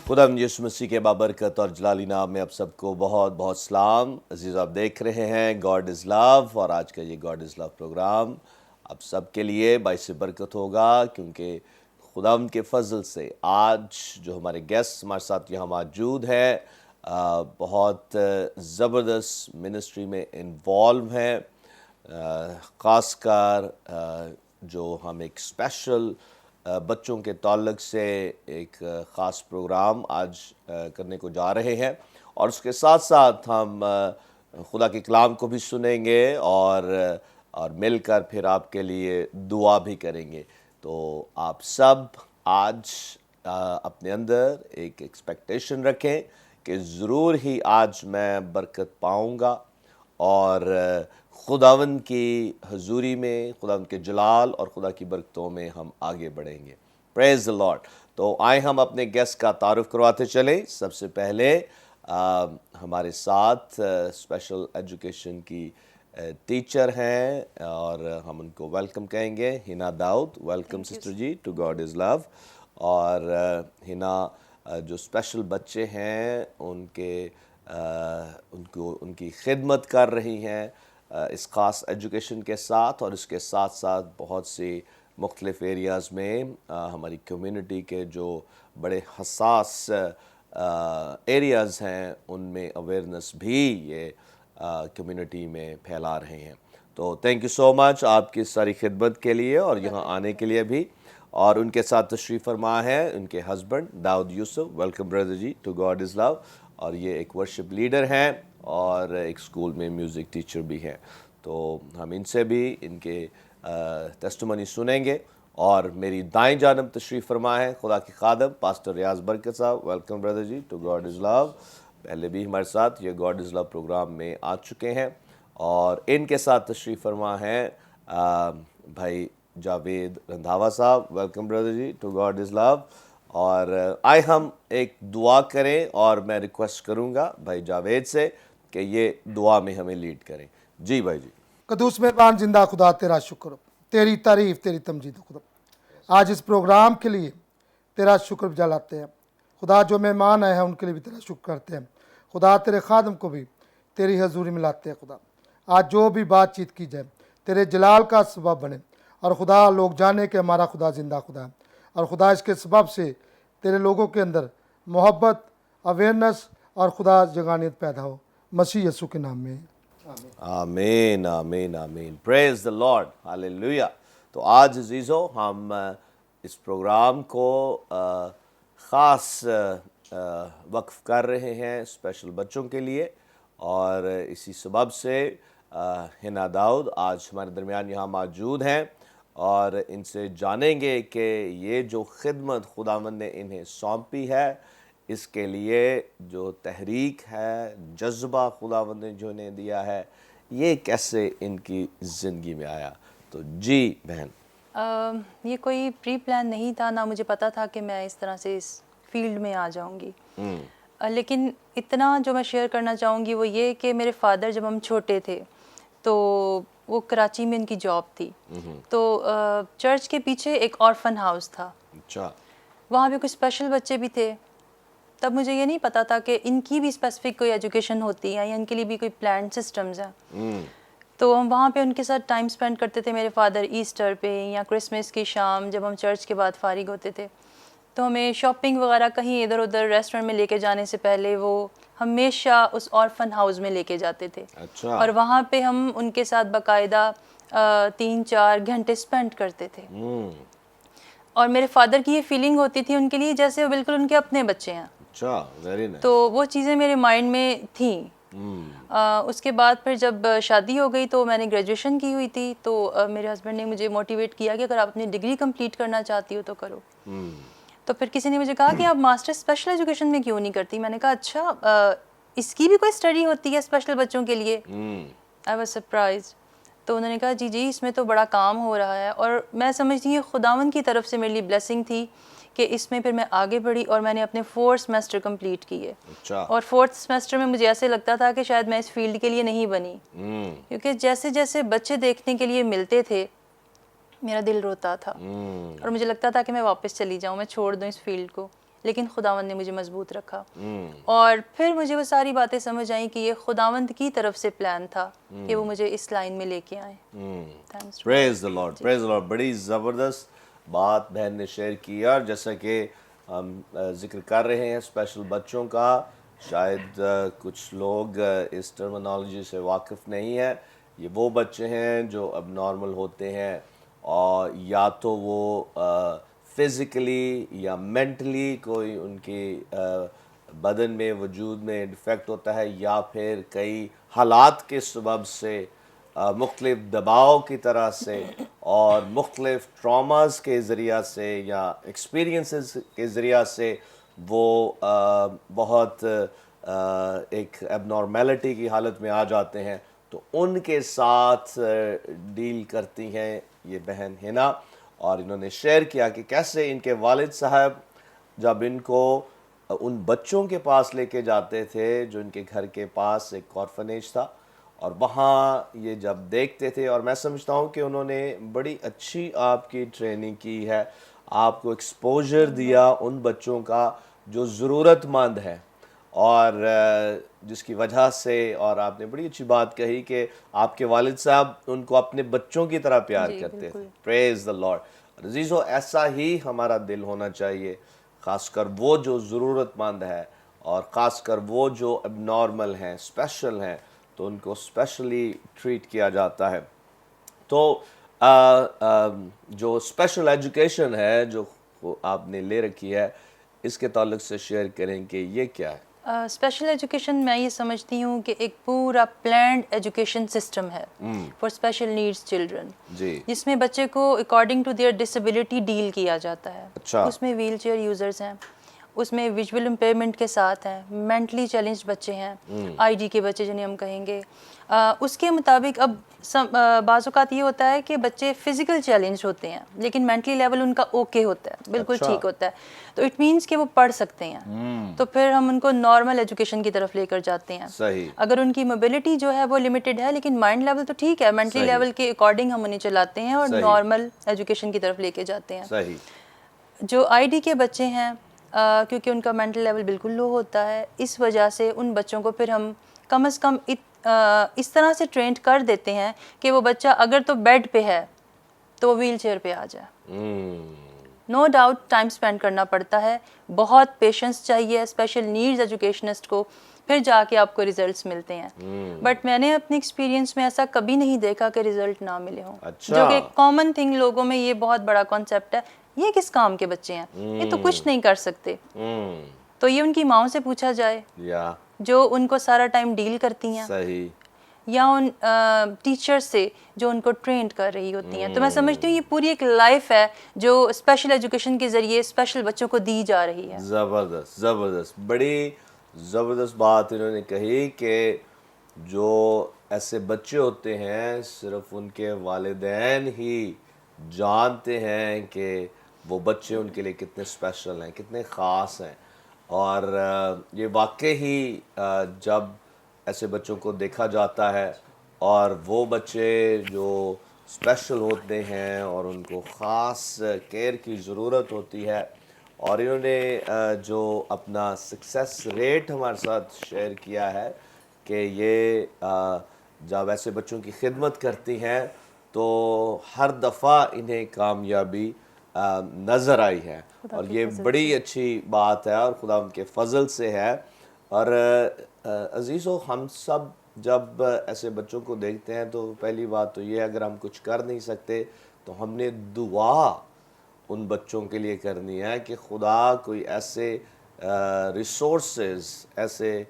خداوند یسوع مسیح کے بابرکت اور جلالی نام میں آپ سب کو بہت بہت سلام. عزیز آپ دیکھ رہے ہیں گاڈ از لو، اور آج کا یہ گاڈ از لو پروگرام آپ سب کے لیے باعث برکت ہوگا، کیونکہ خداوند کے فضل سے آج جو ہمارے گیسٹ ہمارے ساتھ یہاں موجود ہے بہت زبردست منسٹری میں انوالو ہیں. خاص کر جو ہم ایک اسپیشل بچوں کے تعلق سے ایک خاص پروگرام آج کرنے کو جا رہے ہیں، اور اس کے ساتھ ساتھ ہم خدا کے کلام کو بھی سنیں گے اور مل کر پھر آپ کے لیے دعا بھی کریں گے. تو آپ سب آج اپنے اندر ایک ایکسپیکٹیشن رکھیں کہ ضرور ہی آج میں برکت پاؤں گا، اور خداوند کی حضوری میں، خداوند کے جلال اور خدا کی برکتوں میں ہم آگے بڑھیں گے. پریز دی لارڈ. تو آئیں ہم اپنے گیسٹ کا تعارف کرواتے چلیں. سب سے پہلے ہمارے ساتھ اسپیشل ایجوکیشن کی ٹیچر ہیں، اور ہم ان کو ویلکم کہیں گے. Hina Dawood, welcome sister ji to God is love. اور ہنا جو اسپیشل بچے ہیں ان کی خدمت کر رہی ہیں اس خاص ایجوکیشن کے ساتھ، اور اس کے ساتھ ساتھ بہت سی مختلف ایریاز میں ہماری کمیونٹی کے جو بڑے حساس ایریاز ہیں ان میں اویئرنیس بھی یہ کمیونٹی میں پھیلا رہے ہیں. تو تھینک یو سو مچ آپ کی ساری خدمت کے لیے اور یہاں آنے کے لیے بھی. اور ان کے ساتھ تشریف فرما ہے ان کے husband Dawood Yousaf. Welcome brother ji to God is love. اور یہ ایک ورشپ لیڈر ہیں اور ایک اسکول میں میوزک ٹیچر بھی ہیں. تو ہم ان سے بھی ان کے ٹیسٹیمونی سنیں گے. اور میری دائیں جانب تشریف فرما ہے خدا کے خادم pastor Riaz Barkat Sahib. Welcome brother ji to God is love. پہلے بھی ہمارے ساتھ یہ گاڈ از لو پروگرام میں آ چکے ہیں. اور ان کے ساتھ تشریف فرما ہے بھائی Javed Randhawa Sahib. Welcome brother ji to God is love. اور آئے ہم ایک دعا کریں، اور میں ریکویسٹ کروں گا بھائی جاوید سے کہ یہ دعا میں ہمیں لیڈ کریں. جی بھائی جی. قدوس مہربان زندہ خدا تیرا شکر، تیری تعریف، تیری تمجید خدا. آج اس پروگرام کے لیے تیرا شکر جلاتے ہیں خدا. جو مہمان آئے ہیں ان کے لیے بھی تیرا شکر کرتے ہیں خدا. تیرے خادم کو بھی تیری حضوری میں لاتے ہیں خدا. آج جو بھی بات چیت کی جائے تیرے جلال کا سبب بنے، اور خدا لوگ جانے کہ ہمارا خدا زندہ خدا ہے. اور خدا اس کے سبب سے تیرے لوگوں کے اندر محبت، اویئرنس اور خدا جگانیت پیدا ہو. مسیح یسوع کے نام میں آمین آمین آمین. پریز دی لارڈ. ہاللیلویہ. تو آج عزیزو ہم اس پروگرام کو خاص وقف کر رہے ہیں اسپیشل بچوں کے لیے، اور اسی سبب سے ہنا داؤد آج ہمارے درمیان یہاں موجود ہیں، اور ان سے جانیں گے کہ یہ جو خدمت خداوند نے انہیں سونپی ہے، اس کے لیے جو تحریک ہے، جذبہ خداوند نے جو انہیں دیا ہے، یہ کیسے ان کی زندگی میں آیا. تو جی بہن. یہ کوئی پری پلان نہیں تھا، نہ مجھے پتا تھا کہ میں اس طرح سے اس فیلڈ میں آ جاؤں گی. لیکن اتنا جو میں شیئر کرنا چاہوں گی وہ یہ کہ میرے فادر جب ہم چھوٹے تھے تو وہ کراچی میں ان کی جاب تھی. تو چرچ کے پیچھے ایک آرفن ہاؤس تھا. اچھا. وہاں پہ کچھ اسپیشل بچے بھی تھے. تب مجھے یہ نہیں پتا تھا کہ ان کی بھی اسپیسیفک کوئی ایجوکیشن ہوتی ہے یا ان کے لیے بھی کوئی پلانڈ سسٹمز ہیں. تو ہم وہاں پہ ان کے ساتھ ٹائم اسپینڈ کرتے تھے. میرے فادر ایسٹر پہ یا کرسمس کی شام جب ہم چرچ کے بعد فارغ ہوتے تھے تو ہمیں شاپنگ وغیرہ کہیں ادھر ادھر ریسٹورینٹ میں لے کے جانے سے پہلے وہ ہمیشہ اس آرفن ہاؤس میں لے کے جاتے تھے. اور وہاں پہ ہم ان کے ساتھ باقاعدہ 3-4 گھنٹے اسپینڈ کرتے تھے. اور میرے فادر کی یہ فیلنگ ہوتی تھی ان کے لیے جیسے وہ بالکل ان کے اپنے بچے ہیں. اچھا، ویری نائس. تو وہ چیزیں میرے مائنڈ میں تھیں. اس کے بعد پھر جب شادی ہو گئی تو میں نے گریجویشن کی ہوئی تھی. تو میرے ہسبینڈ نے مجھے موٹیویٹ کیا کہ اگر آپ اپنی ڈگری کمپلیٹ کرنا چاہتی ہو تو کرو. تو پھر کسی نے مجھے کہا کہ آپ ماسٹر اسپیشل ایجوکیشن میں کیوں نہیں کرتی. میں نے کہا اچھا اس کی بھی کوئی اسٹڈی ہوتی ہے اسپیشل بچوں کے لیے. I was surprised. تو انہوں نے کہا جی اس میں تو بڑا کام ہو رہا ہے. اور میں سمجھتی ہوں خداوند کی طرف سے میرے لیے بلیسنگ تھی کہ اس میں پھر میں آگے بڑھی اور میں نے اپنے 4 سیمسٹر کمپلیٹ کیے. اور 4تھ سیمسٹر میں مجھے ایسے لگتا تھا کہ شاید میں اس فیلڈ کے لیے نہیں بنی, کیونکہ جیسے جیسے بچے دیکھنے کے لیے ملتے تھے میرا دل روتا تھا اور مجھے لگتا تھا کہ میں واپس چلی جاؤں, میں چھوڑ دوں اس فیلڈ کو. لیکن خداوند نے مجھے مضبوط رکھا. اور پھر مجھے وہ ساری باتیں سمجھ آئیں کہ یہ خداوند کی طرف سے پلان تھا کہ وہ مجھے اس لائن میں لے کے آئیں. پریز دی لارڈ، پریز دی لارڈ. بڑی زبردست بات بہن نے شیئر کی. اور جیسا کہ ہم ذکر کر رہے ہیں اسپیشل بچوں کا، شاید کچھ لوگ اس ٹرمینالوجی سے واقف نہیں ہیں. یہ وہ بچے ہیں جو اب نارمل ہوتے ہیں، اور یا تو وہ فزیکلی یا مینٹلی کوئی ان کی بدن میں وجود میں ڈیفیکٹ ہوتا ہے، یا پھر کئی حالات کے سبب سے، مختلف دباؤ کی طرح سے اور مختلف ٹراماز کے ذریعہ سے یا ایکسپیرینسز کے ذریعہ سے وہ بہت ایک ایب نارمیلٹی کی حالت میں آ جاتے ہیں. تو ان کے ساتھ ڈیل کرتی ہیں یہ بہن ہنا، اور انہوں نے شیئر کیا کہ کیسے ان کے والد صاحب جب ان کو ان بچوں کے پاس لے کے جاتے تھے جو ان کے گھر کے پاس ایک آرفنیج تھا، اور وہاں یہ جب دیکھتے تھے، اور میں سمجھتا ہوں کہ انہوں نے بڑی اچھی آپ کی ٹریننگ کی ہے، آپ کو ایکسپوجر دیا ان بچوں کا جو ضرورت مند ہے، اور جس کی وجہ سے، اور آپ نے بڑی اچھی بات کہی کہ آپ کے والد صاحب ان کو اپنے بچوں کی طرح پیار کرتے تھے. پریز دی لارڈ. عزیزو، ایسا ہی ہمارا دل ہونا چاہیے، خاص کر وہ جو ضرورت مند ہے، اور خاص کر وہ جو اب نارمل ہیں، اسپیشل ہیں، تو ان کو اسپیشلی ٹریٹ کیا جاتا ہے. تو جو اسپیشل ایجوکیشن ہے جو آپ نے لے رکھی ہے، اس کے تعلق سے شیئر کریں کہ یہ کیا ہے؟ اسپیشل ایجوکیشن میں یہ سمجھتی ہوں کہ ایک پورا پلانڈ ایجوکیشن سسٹم ہے فار اسپیشل نیڈس چلڈرن، جس میں بچے کو according to their disability deal کیا جاتا ہے. اس میں ویل چیئر یوزرز ہیں، اس میں ویژول امپیئرمنٹ کے ساتھ ہیں، مینٹلی چیلنجڈ بچے ہیں، آئی ڈی کے بچے جنہیں ہم کہیں گے. اس کے مطابق اب بعض اوقات یہ ہوتا ہے کہ بچے فزیکل چیلنج ہوتے ہیں لیکن مینٹلی لیول ان کا اوکے ہوتا ہے، بالکل ٹھیک ہوتا ہے، تو اٹ مینس کہ وہ پڑھ سکتے ہیں. تو پھر ہم ان کو نارمل ایجوکیشن کی طرف لے کر جاتے ہیں. اگر ان کی موبلٹی جو ہے وہ لمیٹڈ ہے لیکن مائنڈ لیول تو ٹھیک ہے، مینٹلی لیول کے اکارڈنگ ہم انہیں چلاتے ہیں اور نارمل ایجوکیشن کی طرف لے کے جاتے ہیں. جو آئی ڈی کے بچے ہیں، کیونکہ ان کا مینٹل لیول بالکل لو ہوتا ہے، اس وجہ سے ان بچوں کو پھر ہم کم از کم اس طرح سے ٹرینڈ کر دیتے ہیں کہ وہ بچہ اگر تو بیڈ پہ ہے تو وہ ویل چیئر پہ آ جائے. نو ڈاؤٹ ٹائم اسپینڈ کرنا پڑتا ہے، بہت پیشنس چاہیے اسپیشل نیڈز ایجوکیشنسٹ کو، پھر جا کے آپ کو ریزلٹس ملتے ہیں. بٹ میں نے اپنے ایکسپیرینس میں ایسا کبھی نہیں دیکھا کہ ریزلٹ نہ ملے ہوں، جو کہ کامن تھنگ لوگوں میں یہ بہت بڑا کانسیپٹ ہے، یہ کس کام کے بچے ہیں، یہ تو کچھ نہیں کر سکتے. تو یہ ان کی ماؤں سے پوچھا جائے جو ان کو سارا ٹائم ڈیل کرتی ہیں، یا ان ٹیچر سے جو ان کو ٹرینڈ کر رہی ہوتی ہیں. تو میں سمجھتی ہوں یہ پوری ایک لائف ہے جو اسپیشل ایجوکیشن کے ذریعے اسپیشل بچوں کو دی جا رہی ہے. زبردست زبردست، بڑی زبردست بات انہوں نے کہی کہ جو ایسے بچے ہوتے ہیں صرف ان کے والدین ہی جانتے ہیں کہ وہ بچے ان کے لیے کتنے اسپیشل ہیں، کتنے خاص ہیں. اور یہ واقعی جب ایسے بچوں کو دیکھا جاتا ہے، اور وہ بچے جو اسپیشل ہوتے ہیں اور ان کو خاص کیئر کی ضرورت ہوتی ہے، اور انہوں نے جو اپنا سکسیس ریٹ ہمارے ساتھ شیئر کیا ہے کہ یہ جب ایسے بچوں کی خدمت کرتی ہیں تو ہر دفعہ انہیں کامیابی نظر آئی ہے، اور یہ بڑی اچھی بات ہے اور خدا ان کے فضل سے ہے. اور عزیزو، ہم سب جب ایسے بچوں کو دیکھتے ہیں تو پہلی بات تو یہ ہے، اگر ہم کچھ کر نہیں سکتے تو ہم نے دعا ان بچوں کے لیے کرنی ہے کہ خدا کوئی ایسے ریسورسز، ایسے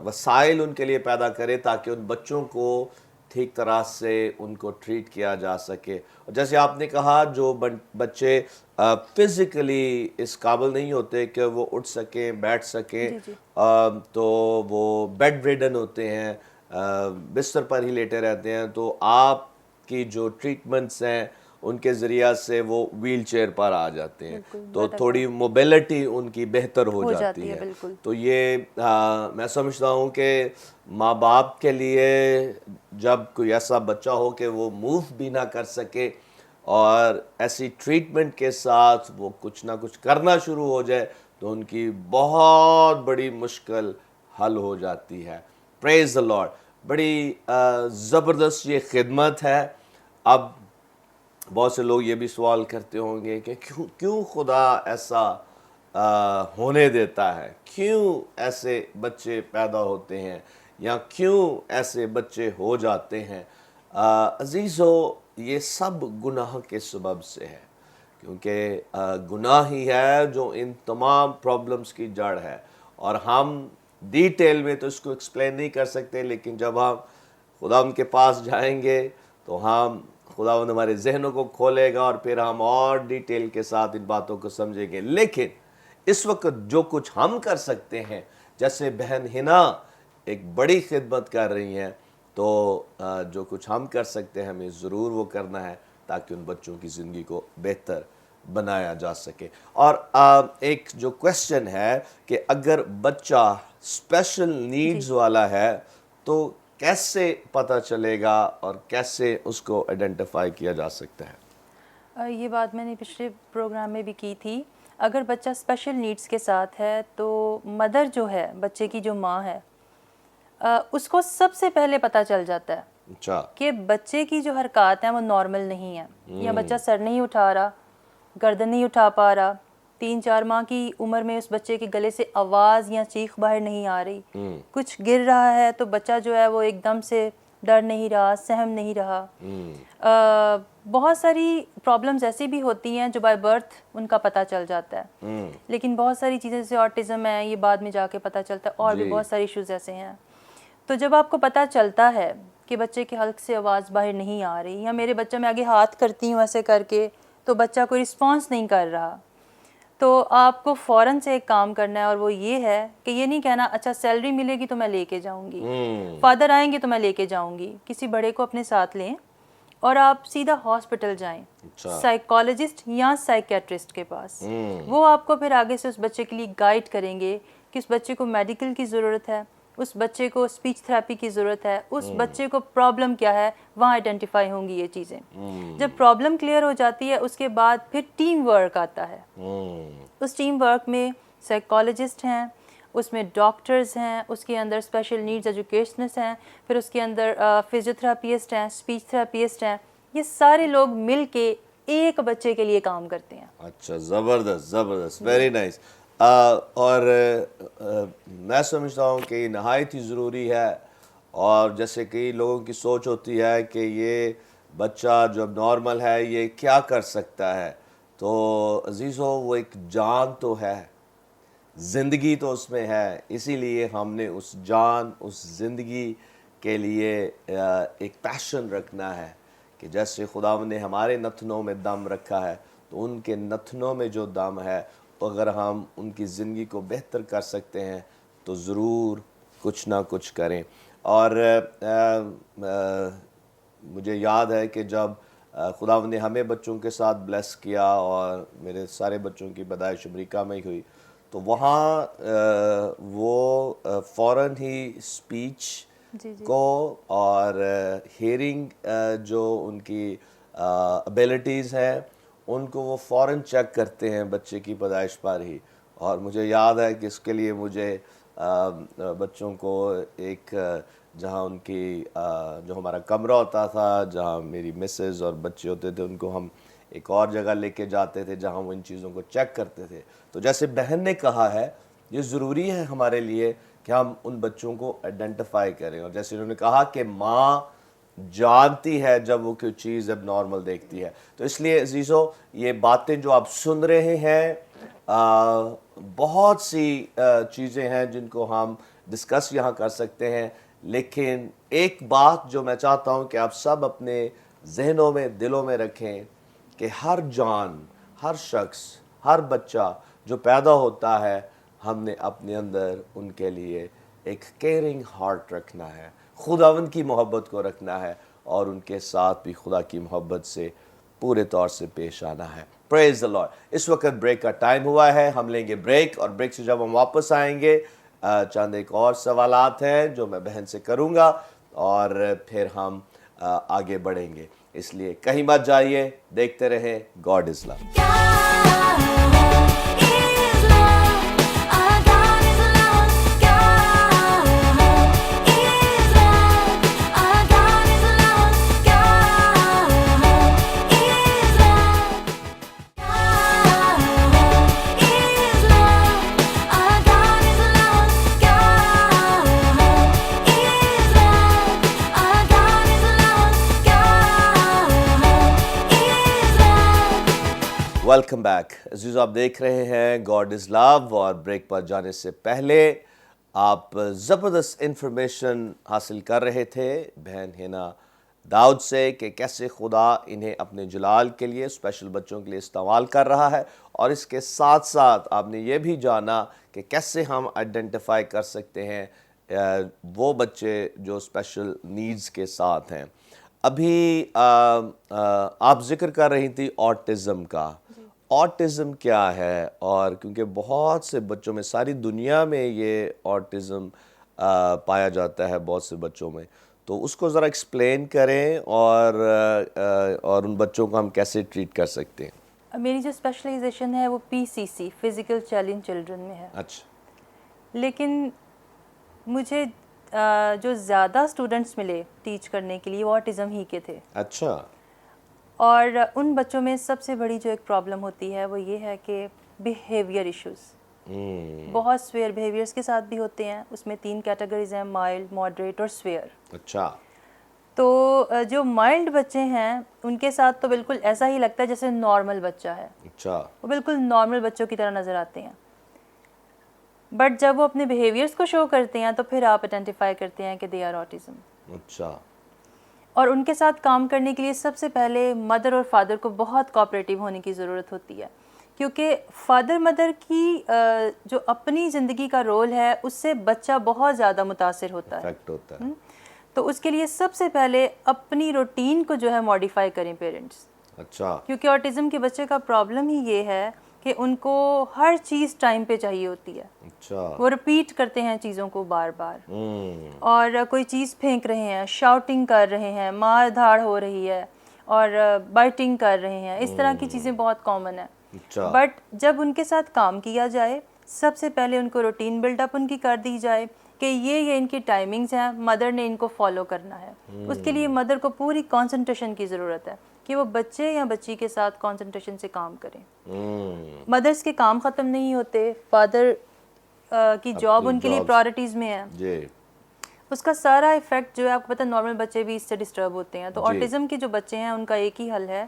وسائل ان کے لیے پیدا کرے تاکہ ان بچوں کو ٹھیک طرح سے ان کو ٹریٹ کیا جا سکے. اور جیسے آپ نے کہا جو بچے فزیکلی اس قابل نہیں ہوتے کہ وہ اٹھ سکیں، بیٹھ سکیں، تو وہ بیڈ ریڈن ہوتے ہیں، بستر پر ہی لیٹے رہتے ہیں، تو آپ کی جو ٹریٹمنٹس ہیں ان کے ذریعہ سے وہ ویل چیئر پر آ جاتے ہیں، تو تھوڑی موبیلٹی ان کی بہتر ہو جاتی ہے. تو یہ میں سمجھتا ہوں کہ ماں باپ کے لیے جب کوئی ایسا بچہ ہو کہ وہ موو بھی نہ کر سکے اور ایسی ٹریٹمنٹ کے ساتھ وہ کچھ نہ کچھ کرنا شروع ہو جائے، تو ان کی بہت بڑی مشکل حل ہو جاتی ہے. پریز دا لارڈ. بڑی زبردست یہ خدمت ہے. اب بہت سے لوگ یہ بھی سوال کرتے ہوں گے کہ کیوں خدا ایسا ہونے دیتا ہے, کیوں ایسے بچے پیدا ہوتے ہیں, یا کیوں ایسے بچے ہو جاتے ہیں. عزیزو, یہ سب گناہ کے سبب سے ہے, کیونکہ گناہ ہی ہے جو ان تمام پرابلمز کی جڑ ہے. اور ہم ڈیٹیل میں تو اس کو ایکسپلین نہیں کر سکتے, لیکن جب ہم خداوند کے پاس جائیں گے تو خداوند ہمارے ذہنوں کو کھولے گا, اور پھر ہم اور ڈیٹیل کے ساتھ ان باتوں کو سمجھیں گے. لیکن اس وقت جو کچھ ہم کر سکتے ہیں, جیسے بہن ہنا ایک بڑی خدمت کر رہی ہیں, تو جو کچھ ہم کر سکتے ہیں ہمیں ضرور وہ کرنا ہے, تاکہ ان بچوں کی زندگی کو بہتر بنایا جا سکے. اور ایک جو کویسچن ہے کہ اگر بچہ اسپیشل نیڈز والا ہے تو کیسے پتہ چلے گا اور کیسے اس کو آئیڈینٹیفائی کیا جا سکتا ہے؟ یہ بات میں نے پچھلے پروگرام میں بھی کی تھی. اگر بچہ اسپیشل نیڈز کے ساتھ ہے تو مدر جو ہے, بچے کی جو ماں ہے, اس کو سب سے پہلے پتہ چل جاتا ہے کہ بچے کی جو حرکات ہیں وہ نارمل نہیں ہیں, یا بچہ سر نہیں اٹھا رہا, گردن نہیں اٹھا پا رہا, 3-4 ماہ کی عمر میں اس بچے کے گلے سے آواز یا چیخ باہر نہیں آ رہی, کچھ گر رہا ہے تو بچہ جو ہے وہ ایک دم سے ڈر نہیں رہا, سہم نہیں رہا. بہت ساری پرابلمز ایسی بھی ہوتی ہیں جو بائی برتھ ان کا پتہ چل جاتا ہے, لیکن بہت ساری چیزیں جیسے آٹزم ہے یہ بعد میں جا کے پتہ چلتا ہے, اور بھی بہت ساری ایشوز ایسے ہیں. تو جب آپ کو پتہ چلتا ہے کہ بچے کے حلق سے آواز باہر نہیں آ رہی, یا میرے بچہ میں آگے ہاتھ کرتی ہوں ایسے کر کے تو بچہ کوئی رسپانس نہیں کر رہا, تو آپ کو فوراً سے ایک کام کرنا ہے, اور وہ یہ ہے کہ یہ نہیں کہنا اچھا سیلری ملے گی تو میں لے کے جاؤں گی, فادر آئیں گے تو میں لے کے جاؤں گی. کسی بڑے کو اپنے ساتھ لیں اور آپ سیدھا ہاسپٹل جائیں, سائیکالوجسٹ یا سائیکیٹرسٹ کے پاس. وہ آپ کو پھر آگے سے اس بچے کے لیے گائیڈ کریں گے کہ اس بچے کو میڈیکل کی ضرورت ہے, اس بچے کو اسپیچ تھراپی کی ضرورت ہے, اس بچے کو پرابلم کیا ہے, وہاں آئیڈینٹیفائی ہوں گی یہ چیزیں. جب پرابلم کلیئر ہو جاتی ہے اس کے بعد پھر ٹیم ورک آتا ہے. اس ٹیم ورک میں سائیکالوجسٹ ہیں, اس میں ڈاکٹرز ہیں, اس کے اندر اسپیشل نیڈز ایجوکیشنسٹ ہیں, پھر اس کے اندر فزیوتھراپسٹ ہیں, اسپیچ تھراپسٹ ہیں. یہ سارے لوگ مل کے ایک بچے کے لیے کام کرتے ہیں. اچھا, زبردست زبردست, ویری نائس. اور میں سمجھتا ہوں کہ یہ نہایت ہی ضروری ہے. اور جیسے کئی لوگوں کی سوچ ہوتی ہے کہ یہ بچہ جب نارمل ہے یہ کیا کر سکتا ہے, تو عزیزو وہ ایک جان تو ہے, زندگی تو اس میں ہے, اسی لیے ہم نے اس جان, اس زندگی کے لیے ایک پیشن رکھنا ہے کہ جیسے خداوند نے ہمارے نتنوں میں دم رکھا ہے, تو ان کے نتنوں میں جو دم ہے, اگر ہم ان کی زندگی کو بہتر کر سکتے ہیں تو ضرور کچھ نہ کچھ کریں. اور مجھے یاد ہے کہ جب خداوند نے ہمیں بچوں کے ساتھ بلیس کیا, اور میرے سارے بچوں کی پیدائش امریکہ میں ہی ہوئی, تو وہاں وہ فوراً ہی اسپیچ کو اور ہیئرنگ جو ان کی ابیلٹیز ہیں ان کو وہ فوراً چیک کرتے ہیں بچے کی پیدائش پر ہی. اور مجھے یاد ہے کہ اس کے لیے مجھے بچوں کو ایک جہاں ان کی جو ہمارا کمرہ ہوتا تھا, جہاں میری مسز اور بچے ہوتے تھے, ان کو ہم ایک اور جگہ لے کے جاتے تھے جہاں وہ ان چیزوں کو چیک کرتے تھے. تو جیسے بہن نے کہا ہے, یہ ضروری ہے ہمارے لیے کہ ہم ان بچوں کو آئیڈینٹیفائی کریں. اور جیسے انہوں نے کہا کہ ماں جانتی ہے جب وہ کوئی چیز اب نارمل دیکھتی ہے, تو اس لیے عزیزو یہ باتیں جو آپ سن رہے ہیں, بہت سی چیزیں ہیں جن کو ہم ڈسکس یہاں کر سکتے ہیں, لیکن ایک بات جو میں چاہتا ہوں کہ آپ سب اپنے ذہنوں میں, دلوں میں رکھیں کہ ہر جان, ہر شخص, ہر بچہ جو پیدا ہوتا ہے, ہم نے اپنے اندر ان کے لیے ایک کیئرنگ ہارٹ رکھنا ہے, خداوند کی محبت کو رکھنا ہے, اور ان کے ساتھ بھی خدا کی محبت سے پورے طور سے پیش آنا ہے. پریز دی لارڈ. اس وقت بریک کا ٹائم ہوا ہے, ہم لیں گے بریک, اور بریک سے جب ہم واپس آئیں گے چند ایک اور سوالات ہیں جو میں بہن سے کروں گا, اور پھر ہم آگے بڑھیں گے. اس لیے کہیں مت جائیے, دیکھتے رہیں God is love. Welcome back Aziz. آپ دیکھ رہے ہیں گاڈ از لو, اور بریک پر جانے سے پہلے آپ زبردست انفارمیشن حاصل کر رہے تھے بہن ہینا داؤد سے کہ کیسے خدا انہیں اپنے جلال کے لیے, اسپیشل بچوں کے لیے استعمال کر رہا ہے, اور اس کے ساتھ ساتھ آپ نے یہ بھی جانا کہ کیسے ہم آئیڈینٹیفائی کر سکتے ہیں وہ بچے جو اسپیشل نیڈز کے ساتھ ہیں. ابھی آپ ذکر کر رہی تھی آٹزم کا. آٹزم کیا ہے؟ اور کیونکہ بہت سے بچوں میں, ساری دنیا میں یہ آٹزم پایا جاتا ہے بہت سے بچوں میں, تو اس کو ذرا ایکسپلین کریں اور ان بچوں کو ہم کیسے ٹریٹ کر سکتے ہیں. میری جو اسپیشلائزیشن ہے وہ PCC فزیکل چیلنج چلڈرن میں ہے. اچھا. لیکن مجھے جو زیادہ اسٹوڈنٹس ملے ٹیچ کرنے کے لیے وہ آٹزم ہی کے تھے. اچھا. اور ان بچوں میں سب سے بڑی جو ایک پرابلم ہوتی ہے وہ یہ ہے کہ بیہیویئر ایشوز, بہت سویئر بیہیویئرس کے ساتھ بھی ہوتے ہیں. اس میں 3 کیٹیگریز ہیں, مائلڈ, ماڈریٹ اور سویئر. اچھا. تو جو مائلڈ بچے ہیں ان کے ساتھ تو بالکل ایسا ہی لگتا ہے جیسے نارمل بچہ ہے. اچھا. وہ بالکل نارمل بچوں کی طرح نظر آتے ہیں. بٹ جب وہ اپنے بیہیویئرس کو شو کرتے ہیں تو پھر آپ آئیڈینٹیفائی کرتے ہیں کہ دے آر آٹزم. اچھا. اور ان کے ساتھ کام کرنے کے لیے سب سے پہلے مدر اور فادر کو بہت کوآپریٹیو ہونے کی ضرورت ہوتی ہے, کیونکہ فادر مدر کی جو اپنی زندگی کا رول ہے اس سے بچہ بہت زیادہ متاثر ہوتا ہے. افیکٹ ہوتا ہے. تو اس کے لیے سب سے پہلے اپنی روٹین کو جو ہے ماڈیفائی کریں پیرنٹس. اچھا. کیونکہ آٹزم کے بچے کا پرابلم ہی یہ ہے کہ ان کو ہر چیز ٹائم پہ چاہیے ہوتی ہے. اچھا. وہ رپیٹ کرتے ہیں چیزوں کو بار بار, اور کوئی چیز پھینک رہے ہیں, شاؤٹنگ کر رہے ہیں, مار دھاڑ ہو رہی ہے, اور بائٹنگ کر رہے ہیں. اس طرح کی چیزیں بہت کامن ہیں. اچھا. بٹ جب ان کے ساتھ کام کیا جائے, سب سے پہلے ان کو روٹین بلڈ اپ ان کی کر دی جائے کہ یہ ان کی ٹائمنگز ہیں, مدر نے ان کو فالو کرنا ہے. اس کے لیے مدر کو پوری کانسنٹریشن کی ضرورت ہے کہ وہ بچے یا بچی کے ساتھ کانسنٹریشن سے کام کریں. مدرس کے کام ختم نہیں ہوتے, فادر کی جاب ان کے لیے پرائرٹیز میں ہے. جی. اس کا سارا ایفیکٹ جو ہے, آپ کو پتہ نارمل بچے بھی اس سے ڈسٹرب ہوتے ہیں. تو آٹزم کے جو بچے ہیں ان کا ایک ہی حل ہے,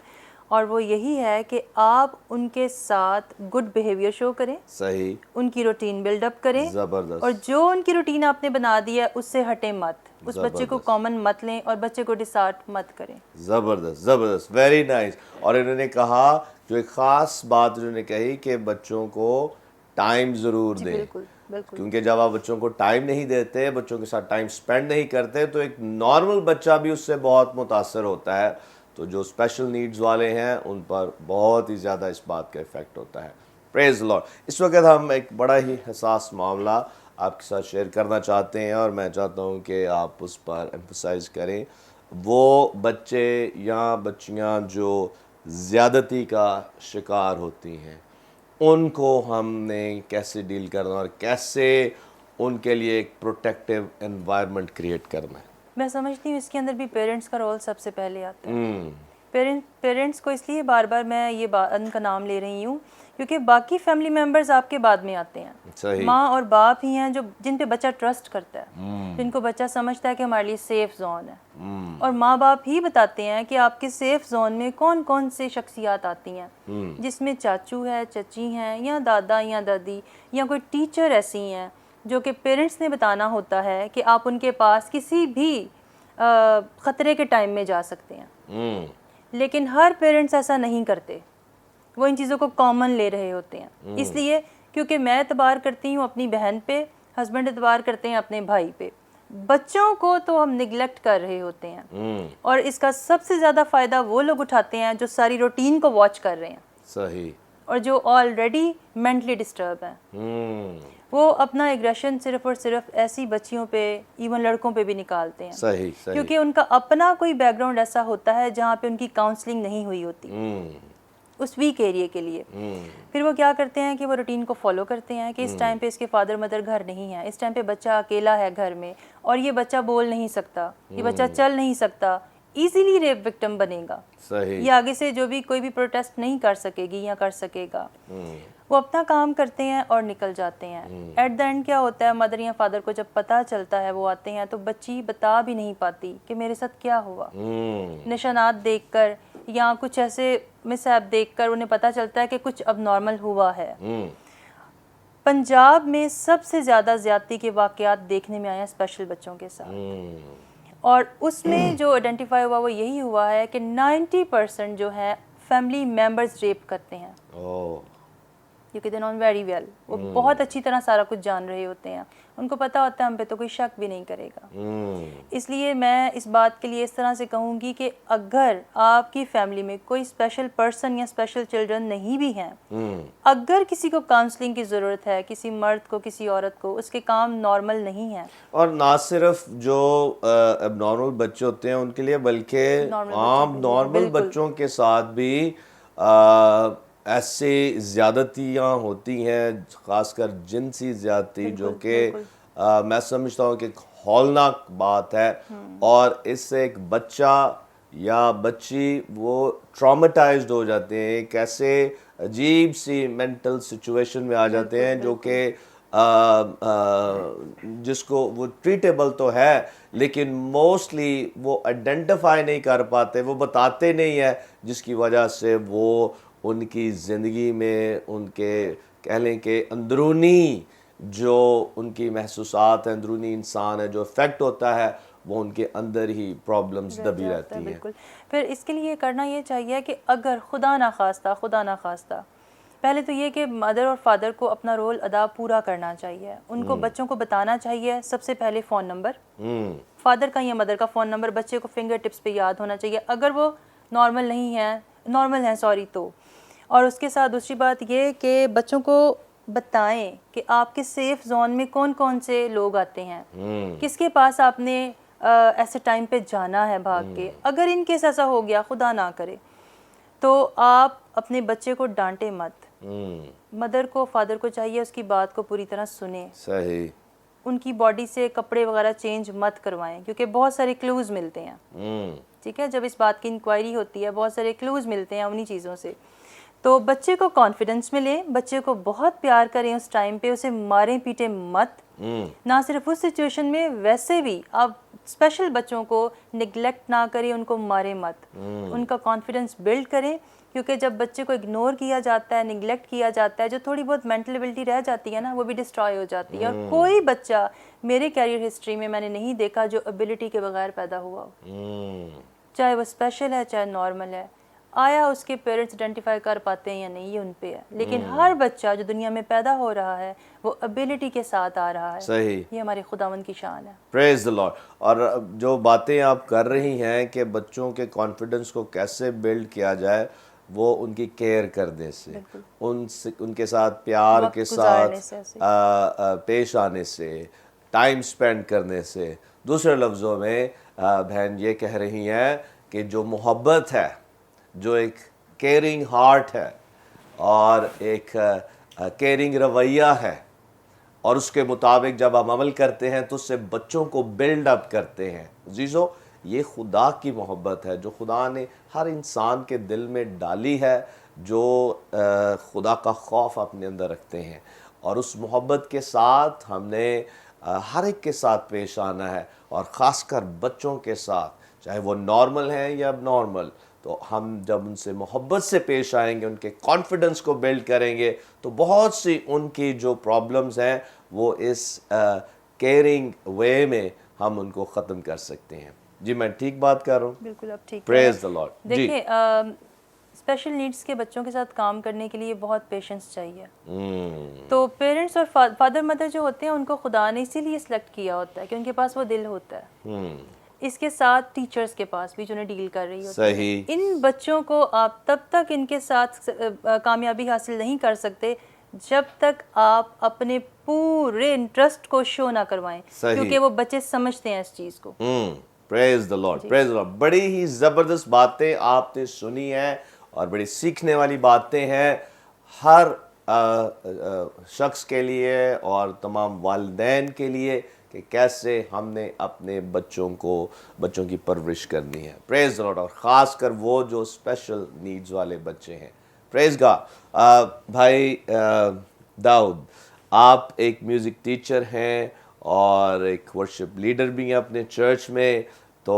اور وہ یہی ہے کہ آپ ان کے ساتھ گڈ بیہیویئر شو کریں. صحیح. ان کی روٹین بلڈ اپ کریں. زبردست. اور جو ان کی روٹین آپ نے بنا دی ہے اس سے ہٹیں مت. اس بچے کو کامن مت لیں اور بچے کو ڈسارٹ مت کریں. زبردست زبردست, ویری نائس. اور انہوں نے کہا, جو ایک خاص بات انہوں نے کہی کہ بچوں کو ٹائم ضرور دیں. بالکل بالکل. کیونکہ جب آپ بچوں کو ٹائم نہیں دیتے, بچوں کے ساتھ ٹائم سپینڈ نہیں کرتے, تو ایک نارمل بچہ بھی اس سے بہت متاثر ہوتا ہے. تو جو اسپیشل نیڈز والے ہیں ان پر بہت ہی زیادہ اس بات کا افیکٹ ہوتا ہے. پریز دی لارڈ. اس وقت ہم ایک بڑا ہی حساس معاملہ آپ کے ساتھ شیئر کرنا چاہتے ہیں, اور میں چاہتا ہوں کہ آپ اس پر ایمفسائز کریں. وہ بچے یا بچیاں جو زیادتی کا شکار ہوتی ہیں, ان کو ہم نے کیسے ڈیل کرنا اور کیسے ان کے لیے ایک پروٹیکٹیو انوائرمنٹ کریٹ کرنا ہے. میں سمجھتی ہوں اس کے اندر بھی پیرنٹس کا رول سب سے پہلے آتا ہے. پیرنٹس کو اس لیے بار بار میں یہ ان کا نام لے رہی ہوں کیونکہ باقی فیملی ممبرز آپ کے بعد میں آتے ہیں. صحیح. ماں اور باپ ہی ہیں جن پہ بچہ ٹرسٹ کرتا ہے, جن کو بچہ سمجھتا ہے کہ ہمارے لیے سیف زون ہے. اور ماں باپ ہی بتاتے ہیں کہ آپ کے سیف زون میں کون کون سے شخصیات آتی ہیں, جس میں چاچو ہے, چچی ہیں, یا دادا یا دادی, یا کوئی ٹیچر ایسی ہیں جو کہ پیرنٹس نے بتانا ہوتا ہے کہ آپ ان کے پاس کسی بھی خطرے کے ٹائم میں جا سکتے ہیں. لیکن ہر پیرنٹس ایسا نہیں کرتے, وہ ان چیزوں کو کامن لے رہے ہوتے ہیں. اس لیے کیونکہ میں اعتبار کرتی ہوں اپنی بہن پہ, ہسبینڈ اعتبار کرتے ہیں اپنے بھائی پہ, بچوں کو تو ہم نگلیکٹ کر رہے ہوتے ہیں. اور اس کا سب سے زیادہ فائدہ وہ لوگ اٹھاتے ہیں جو ساری روٹین کو واچ کر رہے ہیں. صحیح. اور جو آلریڈی مینٹلی ڈسٹرب ہیں, وہ اپنا ایگریشن صرف اور صرف ایسی بچیوں پہ, ایون لڑکوں پہ بھی نکالتے ہیں. صحیح. کیونکہ ان کا اپنا کوئی بیک گراؤنڈ ایسا ہوتا ہے جہاں پہ ان کی کاؤنسلنگ نہیں ہوئی ہوتی اس ویک ایریے کے لیے. پھر وہ کیا کرتے ہیں کہ وہ روٹین کو فالو کرتے ہیں کہ اس ٹائم پہ اس کے فادر مدر گھر نہیں ہے, اس ٹائم پہ بچہ اکیلا ہے گھر میں, اور یہ بچہ بول نہیں سکتا, یہ بچہ چل نہیں سکتا, ایزیلی ریپ وکٹم بنے گا. صحیح. یہ آگے سے جو بھی کوئی بھی پروٹیسٹ نہیں کر سکے گی یا کر سکے گا. وہ اپنا کام کرتے ہیں اور نکل جاتے ہیں. ایٹ دا اینڈ کیا ہوتا ہے, مدر یا فادر کو جب پتہ چلتا ہے وہ آتے ہیں تو بچی بتا بھی نہیں پاتی کہ میرے ساتھ کیا ہوا. نشانات دیکھ کر یا کچھ ایسے مس ایپ دیکھ کر انہیں پتہ چلتا ہے کہ کچھ اب نارمل ہوا ہے. پنجاب میں سب سے زیادہ زیادتی کے واقعات دیکھنے میں آئے ہیں اسپیشل بچوں کے ساتھ, اور اس میں جو آئیڈینٹیفائی ہوا وہ یہی ہوا ہے کہ 90% جو ہے فیملی ممبرز ریپ کرتے ہیں, کیونکہ دے نون ویری ویل, وہ بہت اچھی طرح سارا کچھ جان رہے ہوتے ہیں, ان کو پتہ ہوتا ہے ہم پہ تو کوئی شک بھی نہیں کرے گا. اس لیے میں اس بات کے لیے اس طرح سے کہوں گی کہ اگر آپ کی فیملی میں کوئی اسپیشل پرسن یا اسپیشل چلڈرن نہیں بھی ہیں, اگر کسی کو کاؤنسلنگ کی ضرورت ہے, کسی مرد کو, کسی عورت کو, اس کے کام نارمل نہیں ہیں. اور نہ صرف جو اب نارمل بچے ہوتے ہیں ان کے لیے, بلکہ عام نارمل بچوں کے ساتھ بھی ایسے زیادتیاں ہوتی ہیں, خاص کر جنسی زیادتی, جو کہ میں سمجھتا ہوں کہ ایک ہولناک بات ہے, اور اس سے ایک بچہ یا بچی وہ ٹراماٹائزڈ ہو جاتے ہیں, ایک ایسے عجیب سی مینٹل سچویشن میں آ جاتے ہیں جو کہ جس کو وہ ٹریٹیبل تو ہے لیکن موسٹلی وہ آئیڈینٹیفائی نہیں کر پاتے, وہ بتاتے نہیں ہیں, جس کی وجہ سے وہ ان کی زندگی میں ان کے کہہ لیں کہ اندرونی جو ان کی محسوسات ہیں, اندرونی انسان ہے جو افیکٹ ہوتا ہے, وہ ان کے اندر ہی پرابلمز دبی رہتی ہیں. بالکل. پھر اس کے لیے کرنا یہ چاہیے کہ اگر خدا نخواستہ پہلے تو یہ کہ مدر اور فادر کو اپنا رول ادا پورا کرنا چاہیے, ان کو بچوں کو بتانا چاہیے سب سے پہلے فون نمبر, فادر کا یا مدر کا فون نمبر بچے کو فنگر ٹپس پہ یاد ہونا چاہیے اگر وہ نارمل ہیں تو. اور اس کے ساتھ دوسری بات یہ کہ بچوں کو بتائیں کہ آپ کے سیف زون میں کون کون سے لوگ آتے ہیں, کس کے پاس آپ نے ایسے ٹائم پہ جانا ہے بھاگ کے. اگر ان کیس ایسا ہو گیا, خدا نہ کرے, تو آپ اپنے بچے کو ڈانٹے مت. مدر کو فادر کو چاہیے اس کی بات کو پوری طرح سنیں, صحیح, ان کی باڈی سے کپڑے وغیرہ چینج مت کروائیں, کیونکہ بہت سارے کلوز ملتے ہیں. ٹھیک ہے, جب اس بات کی انکوائری ہوتی ہے بہت سارے کلوز ملتے ہیں انہی چیزوں سے. تو بچے کو کانفیڈنس میں لیں, بچے کو بہت پیار کریں اس ٹائم پہ, اسے ماریں پیٹیں مت. نہ صرف اس سچویشن میں, ویسے بھی آپ اسپیشل بچوں کو نگلیکٹ نہ کریں, ان کو ماریں مت, ان کا کانفیڈنس بلڈ کریں, کیونکہ جب بچے کو اگنور کیا جاتا ہے, نگلیکٹ کیا جاتا ہے, جو تھوڑی بہت مینٹل ایبلٹی رہ جاتی ہے نا, وہ بھی ڈسٹرائے ہو جاتی ہے. اور کوئی بچہ میرے کیریئر ہسٹری میں نے نہیں دیکھا جو ابیلٹی کے بغیر پیدا ہوا ہو, چاہے وہ اسپیشل ہے چاہے نارمل ہے. آیا اس کے پیرنٹس آئیڈینٹیفائی کر پاتے ہیں یا نہیں, یہ ان پہ ہے, لیکن ہر بچہ جو دنیا میں پیدا ہو رہا ہے وہ ابیلٹی کے ساتھ آ رہا ہے. صحیح, یہ ہمارے خداوند کی شان ہے. پریز دی لارڈ. اور جو باتیں آپ کر رہی ہیں کہ بچوں کے کانفیڈنس کو کیسے بلڈ کیا جائے, وہ ان کی کیئر کرنے سے, ان کے ساتھ پیار کے ساتھ پیش آنے سے, ٹائم سپینڈ کرنے سے. دوسرے لفظوں میں بہن یہ کہہ رہی ہیں کہ جو محبت ہے, جو ایک کیئرنگ ہارٹ ہے اور ایک کیئرنگ رویہ ہے, اور اس کے مطابق جب ہم عمل کرتے ہیں تو اس سے بچوں کو بلڈ اپ کرتے ہیں. عزیزو, یہ خدا کی محبت ہے جو خدا نے ہر انسان کے دل میں ڈالی ہے, جو خدا کا خوف اپنے اندر رکھتے ہیں, اور اس محبت کے ساتھ ہم نے ہر ایک کے ساتھ پیش آنا ہے, اور خاص کر بچوں کے ساتھ, چاہے وہ نارمل ہیں یا اب نارمل. تو ہم جب ان سے محبت سے پیش آئیں گے, ان کے کانفیڈنس کو بلڈ کریں گے, تو بہت سی ان کی جو پرابلمز ہیں وہ اس کیئرنگ وے میں ہم ان کو ختم کر سکتے ہیں. جی میں ٹھیک بات کر رہا ہوں؟ بالکل اب ٹھیک. پریز دی لارڈ. دیکھیں, اسپیشل نیڈس کے بچوں کے ساتھ کام کرنے کے لیے بہت پیشنس چاہیے. تو پیرنٹس اور فادر مدر جو ہوتے ہیں ان کو خدا نے اسی لیے سلیکٹ کیا ہوتا ہے کہ ان کے پاس وہ دل ہوتا ہے. اس کے ساتھ ٹیچرز کے پاس بھی جنہیں ڈیل کر رہی ہوتی ہے. صحیح. ان بچوں کو آپ تب تک ان کے ساتھ کامیابی حاصل نہیں کر سکتے جب تک آپ اپنے پورے انٹرسٹ کو شو نہ کروائیں, کیونکہ وہ بچے سمجھتے ہیں اس چیز کو. پریز دی لارڈ, پریز دی لارڈ. بڑی ہی زبردست باتیں آپ نے سنی ہیں اور بڑی سیکھنے والی باتیں ہیں ہر شخص کے لیے اور تمام والدین کے لیے, کہ کیسے ہم نے اپنے بچوں کی پرورش کرنی ہے. پریز دی لارڈ. اور خاص کر وہ جو اسپیشل نیڈز والے بچے ہیں. پریز گاڈ. بھائی داؤد, آپ ایک میوزک ٹیچر ہیں اور ایک ورشپ لیڈر بھی ہیں اپنے چرچ میں, تو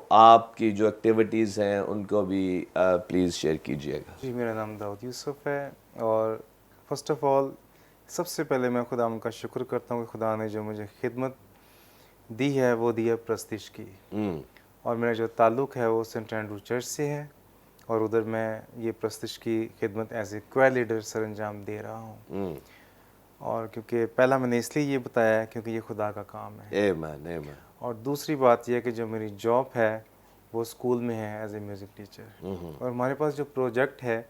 آپ کی جو ایکٹیویٹیز ہیں ان کو بھی پلیز شیئر کیجیے گا. جی میرا نام داؤد یوسف ہے، اور فرسٹ آف آل سب سے پہلے میں خدا ان کا شکر کرتا ہوں کہ خدا نے جو مجھے خدمت دی ہے وہ دی ہے پرستش کی، اور میرا جو تعلق ہے وہ سینٹ اینڈرو چرچ سے ہے، اور ادھر میں یہ پرستش کی خدمت ایز اے کوائر لیڈر سر انجام دے رہا ہوں. اور کیونکہ پہلا میں نے اس لیے یہ بتایا ہے کیونکہ یہ خدا کا کام ہے. آمین آمین. اور دوسری بات یہ ہے کہ جو میری جاب ہے وہ اسکول میں ہے ایز اے میوزک ٹیچر، اور ہمارے پاس جو پروجیکٹ ہے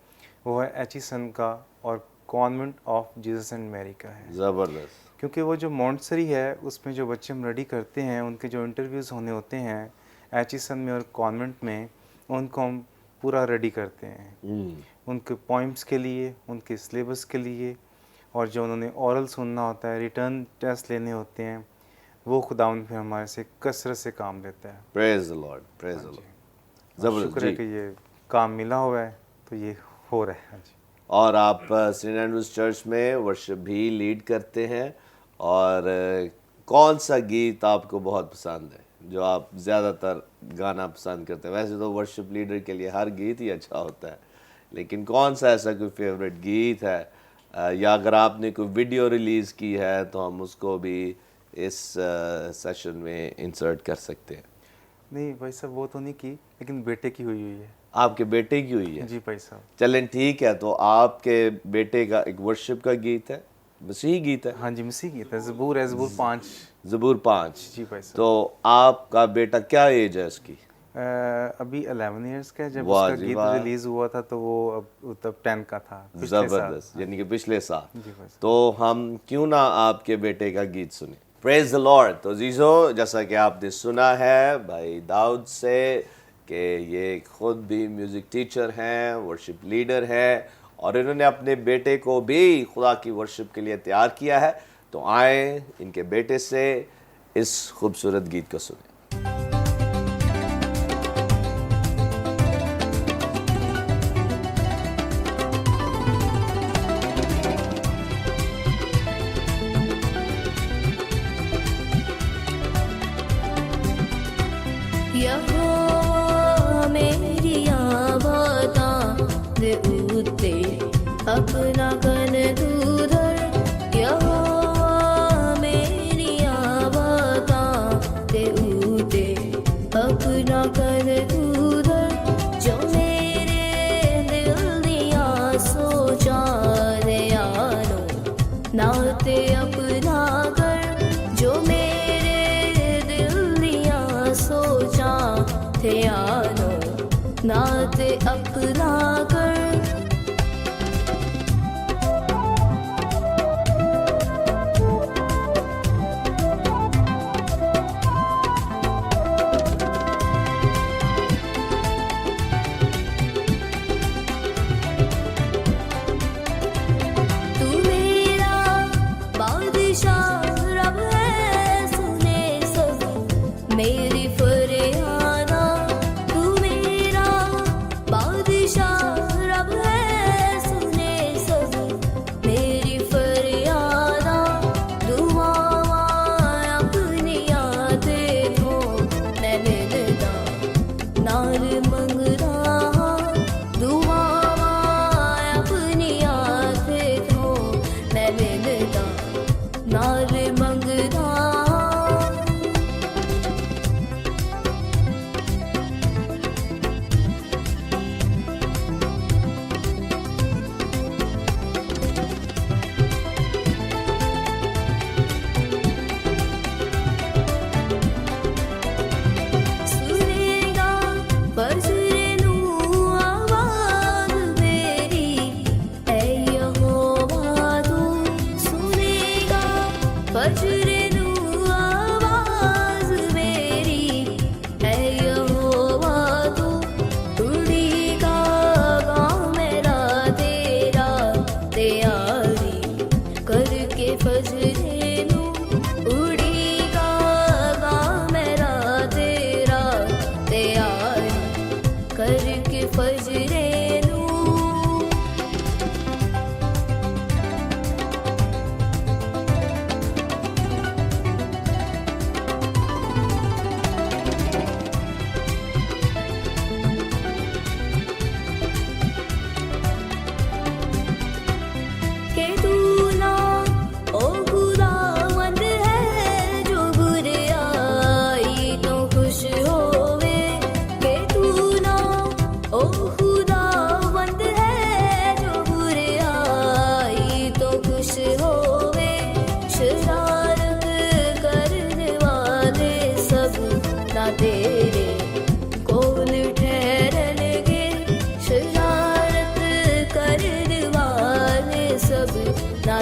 وہ ہے ایچیسن کا اور کانوینٹ آف جیزس اینڈ میری کا ہے. زبردست. کیونکہ وہ جو مونٹسری ہے اس میں جو بچے ہم ریڈی کرتے ہیں ان کے جو انٹرویوز ہونے ہوتے ہیں ایچیسن میں اور کانوینٹ میں، ان کو ہم پورا ریڈی کرتے ہیں ان کے پوائمس کے لیے، ان کے سلیبس کے لیے، اور جو انہوں نے اورل سننا ہوتا ہے، ریٹرن ٹیسٹ لینے ہوتے ہیں، وہ خداوند پھر ہمارے سے کثرت سے کام لیتا ہے. پریز دی لارڈ، پریز دی لارڈ. زبردست. شکر ہے کہ یہ کام ملا ہوا ہے تو یہ ہو رہا ہے. اور آپ سینٹ اینڈروز چرچ میں ورشپ بھی لیڈ کرتے ہیں، اور کون سا گیت آپ کو بہت پسند ہے جو آپ زیادہ تر گانا پسند کرتے ہیں؟ ویسے تو ورشپ لیڈر کے لیے ہر گیت ہی اچھا ہوتا ہے، لیکن کون سا ایسا کوئی فیوریٹ گیت ہے، یا اگر آپ نے کوئی ویڈیو ریلیز کی ہے تو ہم اس کو بھی اس سیشن میں انسرٹ کر سکتے ہیں؟ نہیں بھائی صاحب وہ تو نہیں کی، لیکن بیٹے کی ہوئی ہے. آپ کے بیٹے کی ہوئی ہے؟ جی بھائی صاحب. چلیں ٹھیک ہے، تو آپ کے بیٹے کا ایک ورشپ کا گیت ہے، مسیحی گیت ہے. ہاں جی مسیح گیت ہے، زبور ہے، زبور 5. زبور 5. جی بھائی صاحب. تو آپ کا بیٹا کیا ایج ہے اس کی؟ ابھی 11 ایئرس کا ہے. جب واہ اس کا جی گیت واہ. ریلیز ہوا تھا تو وہ تب 10 کا تھا. زبردست، یعنی کہ پچھلے سال. جی بھائی صاحب. تو ہم کیوں نہ آپ کے بیٹے کا گیت سنیں. پریز دی لارڈ. تو عزیزو، جیسا کہ آپ نے سنا ہے بھائی داؤد سے کہ یہ خود بھی میوزک ٹیچر ہیں، ورشپ لیڈر ہیں، اور انہوں نے اپنے بیٹے کو بھی خدا کی ورشپ کے لیے تیار کیا ہے. تو آئیں ان کے بیٹے سے اس خوبصورت گیت کو سنیں. یہاں میری آباداں دے اوتے اپنا کن دودھر، یہاں میری آباداں دے اوتے اپنا کن دودھر، جو میرے دل دیا سوچاں دے آنو ناتے اپنا کر، جو میرے دل دیا سوچاں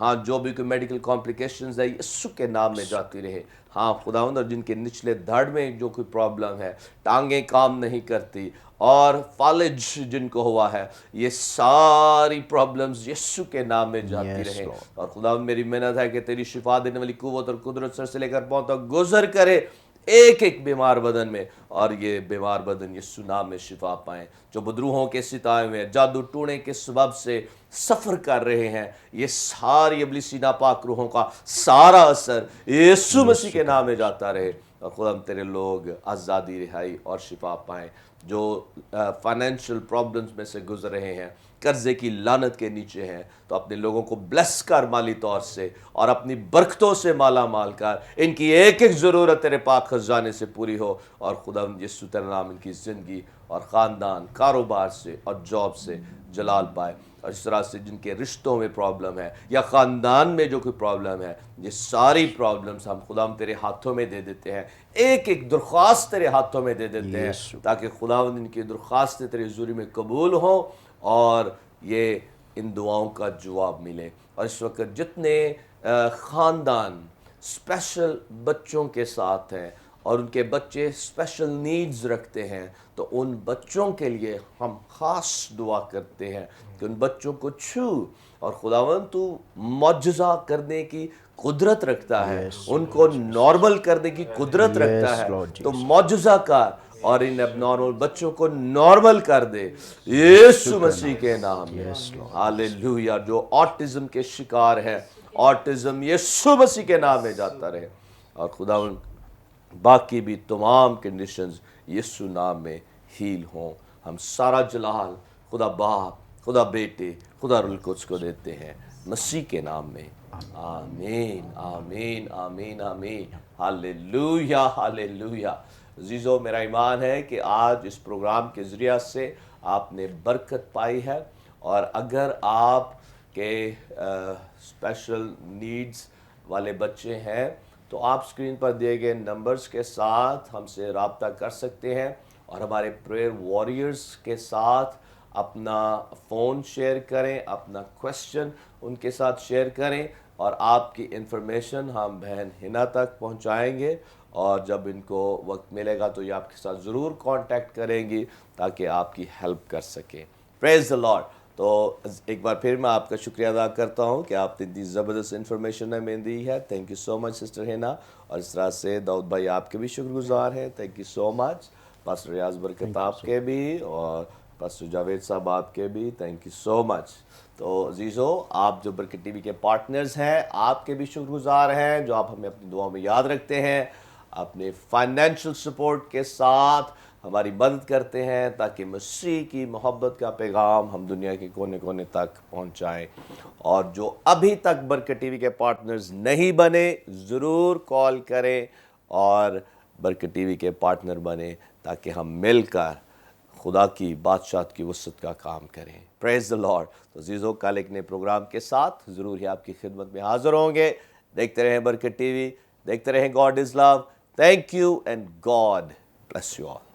ہاں جو بھی کوئی میڈیکل کمپلیکیشنز ہے یسوع کے نام میں جاتی رہے. ہاں خداوند، اور جن کے نچلے دھڑ میں جو کوئی پرابلم ہے، ٹانگیں کام نہیں کرتی اور فالج جن کو ہوا ہے، یہ ساری پرابلمز یسوع کے نام میں جاتی Yes, رہیں. Lord. اور خداوند میری محنت ہے کہ تیری شفا دینے والی قوت اور قدرت سر سے لے کر پاؤں تک گزر کرے ایک ایک بیمار بدن میں، اور یہ بیمار بدن یسوع نام میں شفا پائیں. جو بدروحوں کے ستائے ہوئے ہیں، جادو ٹونے کے سبب سے سفر کر رہے ہیں، یہ ساری ابلیسی ناپاک روحوں کا سارا اثر یسوع مسیح کے نام میں جاتا رہے. اور خدا تیرے لوگ آزادی، رہائی اور شفا پائیں. جو فائنینشیل پرابلمز میں سے گزر رہے ہیں، قرضے کی لعنت کے نیچے ہیں، تو اپنے لوگوں کو بلیس کر مالی طور سے، اور اپنی برکتوں سے مالا مال کر. ان کی ایک ایک ضرورت تیرے پاک خزانے سے پوری ہو، اور خدا یسوع تیرا نام ان کی زندگی اور خاندان، کاروبار سے اور جاب سے جلال پائے. اور اس طرح سے جن کے رشتوں میں پرابلم ہے یا خاندان میں جو کوئی پرابلم ہے، یہ ساری پرابلمز ہم خدا تیرے ہاتھوں میں دے دیتے ہیں. ایک ایک درخواست تیرے ہاتھوں میں دے دیتے ہیں، تاکہ خداوند ان کی درخواستیں تیرے حضوری میں قبول ہوں اور یہ ان دعاؤں کا جواب ملے. اور اس وقت جتنے خاندان اسپیشل بچوں کے ساتھ ہیں اور ان کے بچے اسپیشل نیڈز رکھتے ہیں، تو ان بچوں کے لیے ہم خاص دعا کرتے ہیں کہ ان بچوں کو چھو. اور خداوند تو معجزہ کرنے کی قدرت رکھتا ہے، ان کو نارمل کرنے کی قدرت رکھتا ہے. تو معجزہ کر اور ان اب نارمل بچوں کو نارمل کر دے یسوع مسیح کے نام میں. ہاللیلویا. جو آٹزم کے شکار ہے، آٹزم یسوع مسیح کے نام میں جاتا رہے. اور خداوند باقی بھی تمام کنڈیشنز یسوع نام میں ہیل ہوں. ہم سارا جلال خدا باپ، خدا بیٹے، خدا روح القدس کو دیتے ہیں مسیح کے نام میں. آمین آمین آمین آمین. ہاللیلویا ہاللیلویا. عزیزو، میرا ایمان ہے کہ آج اس پروگرام کے ذریعہ سے آپ نے برکت پائی ہے. اور اگر آپ کے اسپیشل نیڈز والے بچے ہیں تو آپ اسکرین پر دیے گئے نمبرز کے ساتھ ہم سے رابطہ کر سکتے ہیں، اور ہمارے پریئر واریئرز کے ساتھ اپنا فون شیئر کریں، اپنا کویسچن ان کے ساتھ شیئر کریں، اور آپ کی انفارمیشن ہم بہن ہنا تک پہنچائیں گے. اور جب ان کو وقت ملے گا تو یہ آپ کے ساتھ ضرور کانٹیکٹ کریں گی تاکہ آپ کی ہیلپ کر سکیں. پریز دی لارڈ. تو ایک بار پھر میں آپ کا شکریہ ادا کرتا ہوں کہ آپ نے اتنی زبردست انفارمیشن ہمیں دی ہے. Thank you so much sister Hina. اور اس طرح سے داؤد بھائی آپ کے بھی شکر گزار ہیں. Thank you so much. Pastor Riaz Barkat آپ کے بھی، اور پاسٹر جاوید صاحب آپ کے بھی. تھینک یو سو مچ. تو عزیزو، آپ جو برکت ٹی وی کے پارٹنرز ہیں، آپ کے بھی شکر گزار ہیں، جو آپ ہمیں اپنی دعاؤں میں یاد رکھتے ہیں، اپنے فائنینشیل سپورٹ کے ساتھ ہماری مدد کرتے ہیں تاکہ مسیح کی محبت کا پیغام ہم دنیا کے کونے کونے تک پہنچائیں. اور جو ابھی تک برکت ٹی وی کے پارٹنرز نہیں بنے، ضرور کال کریں اور برکت ٹی وی کے پارٹنر بنیں تاکہ ہم مل کر خدا کی بادشاہت کی وسعت کا کام کریں. پریز دی لارڈ. تو عزیزو، کل ایک نئے پروگرام کے ساتھ ضرور ہی آپ کی خدمت میں حاضر ہوں گے. دیکھتے رہیں برکت ٹی وی، دیکھتے رہیں God is love. Thank you and God bless you all.